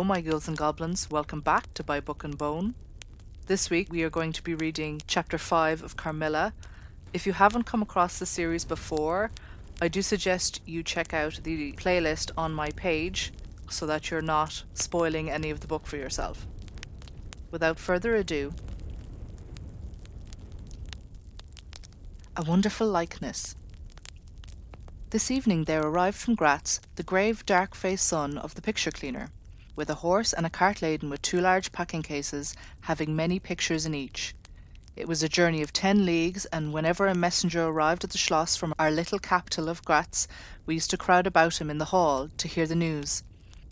Hello, my ghouls and goblins. Welcome back to By Book and Bone. This week we are going to be reading Chapter 5 of Carmilla. If you haven't come across the series before, I do suggest you check out the playlist on my page so that you're not spoiling any of the book for yourself. Without further ado, A Wonderful Likeness. This evening there arrived from Graz the grave, dark-faced son of the picture cleaner, with a horse and a cart laden with 2 large packing cases, having many pictures in each. It was a journey of 10 leagues, and whenever a messenger arrived at the Schloss from our little capital of Graz, we used to crowd about him in the hall to hear the news.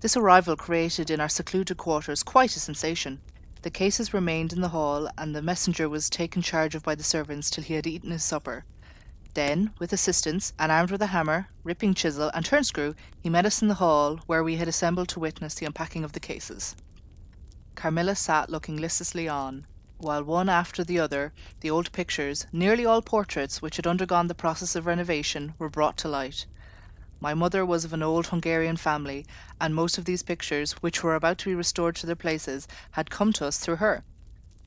This arrival created in our secluded quarters quite a sensation. The cases remained in the hall, and the messenger was taken charge of by the servants till he had eaten his supper. Then, with assistance, and armed with a hammer, ripping chisel, and turnscrew, he met us in the hall, where we had assembled to witness the unpacking of the cases. Carmilla sat looking listlessly on, while one after the other, the old pictures, nearly all portraits which had undergone the process of renovation, were brought to light. My mother was of an old Hungarian family, and most of these pictures, which were about to be restored to their places, had come to us through her.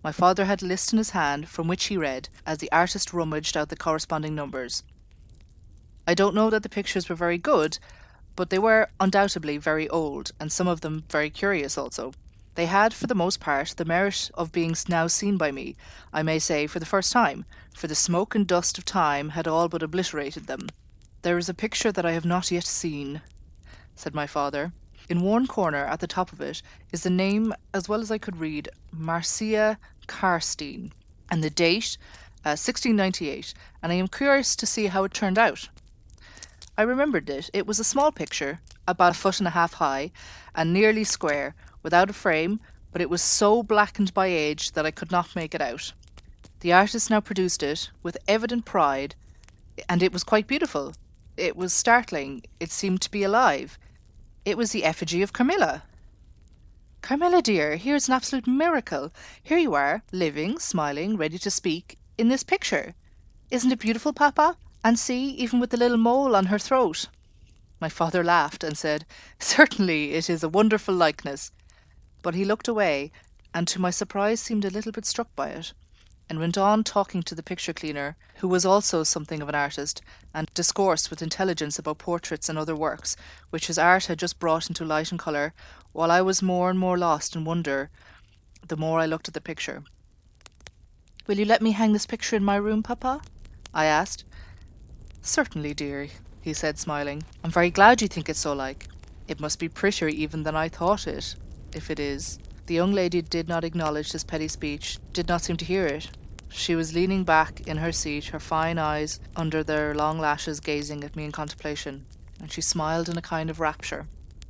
My father had a list in his hand, from which he read, as the artist rummaged out the corresponding numbers. I don't know that the pictures were very good, but they were undoubtedly very old, and some of them very curious also. They had, for the most part, the merit of being now seen by me, I may say, for the first time, for the smoke and dust of time had all but obliterated them. "There is a picture that I have not yet seen," said my father. "In one corner, at the top of it, is the name, as well as I could read, Marcia Karstein, and the date, 1698, and I am curious to see how it turned out." I remembered it. It was a small picture, about 1.5 feet high, and nearly square, without a frame, but it was so blackened by age that I could not make it out. The artist now produced it, with evident pride, and it was quite beautiful. It was startling. It seemed to be alive. It was the effigy of Carmilla. "Carmilla, dear, here's an absolute miracle. Here you are, living, smiling, ready to speak, in this picture. Isn't it beautiful, Papa? And see, even with the little mole on her throat." My father laughed and said, "Certainly, it is a wonderful likeness." But he looked away, and to my surprise seemed a little bit struck by it, and went on talking to the picture cleaner, who was also something of an artist, and discoursed with intelligence about portraits and other works, which his art had just brought into light and colour, while I was more and more lost in wonder the more I looked at the picture. "Will you let me hang this picture in my room, Papa?" I asked. "Certainly, dear," he said, smiling. "I'm very glad you think it so like. It must be prettier even than I thought it, if it is." The young lady did not acknowledge this petty speech, did not seem to hear it. She was leaning back in her seat, her fine eyes under their long lashes gazing at me in contemplation, and she smiled in a kind of rapture.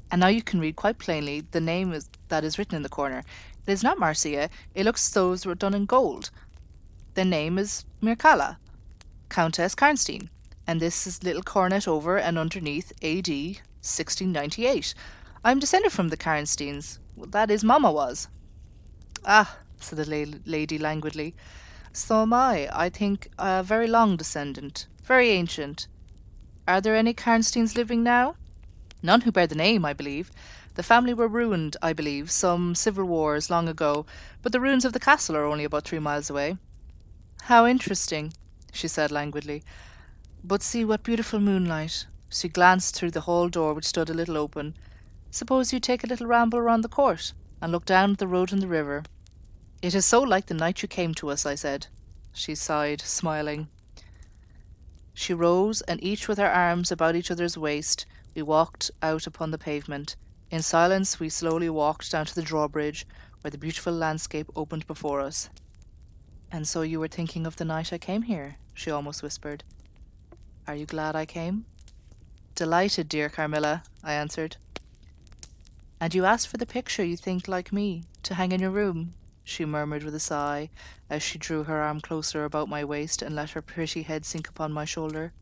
"And now you can read quite plainly the name that is written in the corner. It is not Marcia, it looks as though it was done in gold. The name is Mircalla, Countess Karnstein, and this is little coronet over and underneath A.D. 1698. I am descended from the Karnsteins. Well, that is, Mamma was." "Ah," said the lady languidly, "so am I. I think a very long descendant, very ancient. Are there any Karnsteins living now?" "None who bear the name, I believe. The family were ruined, I believe, some civil wars long ago, but the ruins of the castle are only about 3 miles away." "How interesting," she said languidly. "But see what beautiful moonlight." She glanced through the hall door, which stood a little open. "Suppose you take a little ramble around the court, and look down at the road and the river." "It is so like the night you came to us," I said. She sighed, smiling. She rose, and each with our arms about each other's waist, we walked out upon the pavement. In silence we slowly walked down to the drawbridge, where the beautiful landscape opened before us. "And so you were thinking of the night I came here," she almost whispered. "Are you glad I came?" "Delighted, dear Carmilla," I answered. "And you asked for the picture you think like me, to hang in your room," she murmured with a sigh, as she drew her arm closer about my waist and let her pretty head sink upon my shoulder.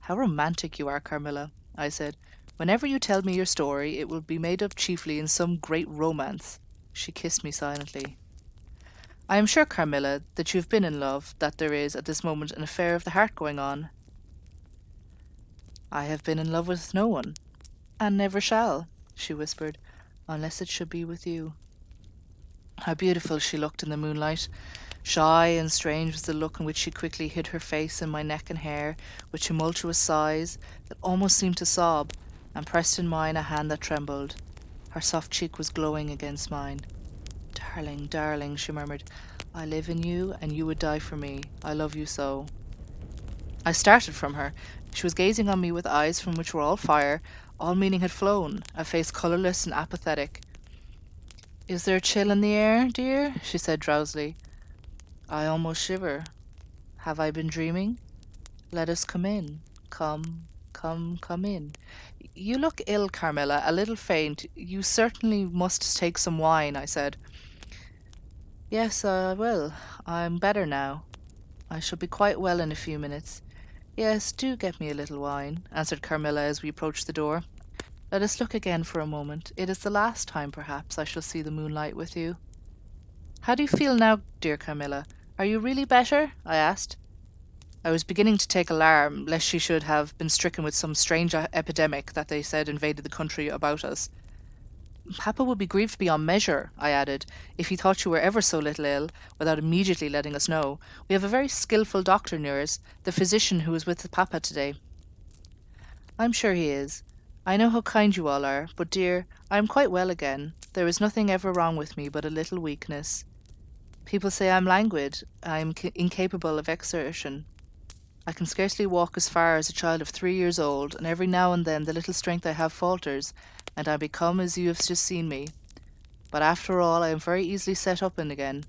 "How romantic you are, Carmilla," I said. "Whenever you tell me your story, it will be made up chiefly in some great romance." She kissed me silently. "I am sure, Carmilla, that you have been in love, that there is, at this moment, an affair of the heart going on." "I have been in love with no one, and never shall," she whispered. unless it should be with you. How beautiful she looked in the moonlight. Shy and strange was the look in which she quickly hid her face in my neck and hair, with tumultuous sighs that almost seemed to sob, and pressed in mine a hand that trembled. Her soft cheek was glowing against mine. Darling, darling, she murmured, I live in you, and you would die for me. I love you so. I started from her. She was gazing on me with eyes from which were all fire. All meaning had flown, a face colourless and apathetic. Is there a chill in the air, dear? She said drowsily. I almost shiver. Have I been dreaming? Let us come in. Come in. You look ill, Carmilla, a little faint. You certainly must take some wine, I said. Yes, I will. I'm better now. I shall be quite well in a few minutes. Yes, do get me a little wine, answered Carmilla as we approached the door. Let us look again for a moment. It is the last time, perhaps, I shall see the moonlight with you. How do you feel now, dear Carmilla? Are you really better? I asked. I was beginning to take alarm, lest she should have been stricken with some strange epidemic that they said invaded the country about us. Papa would be grieved beyond measure, I added, if he thought you were ever so little ill, without immediately letting us know. We have a very skilful doctor near us, the physician who was with Papa today. I'm sure he is. I know how kind you all are, but dear, I am quite well again. There is nothing ever wrong with me but a little weakness. People say I'm languid. I am incapable of exertion. I can scarcely walk as far as a child of 3 years old, and every now and then the little strength I have falters, and I become as you have just seen me. But after all, I am very easily set up again.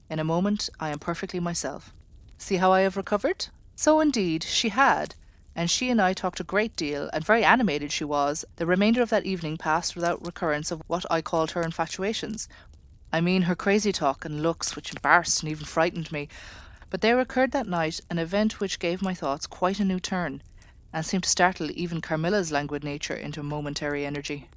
In a moment, I am perfectly myself. See how I have recovered? So indeed, she had, and she and I talked a great deal, and very animated she was. The remainder of that evening passed without recurrence of what I called her infatuations. I mean her crazy talk and looks, which embarrassed and even frightened me. But there occurred that night an event which gave my thoughts quite a new turn, and seemed to startle even Carmilla's languid nature into momentary energy.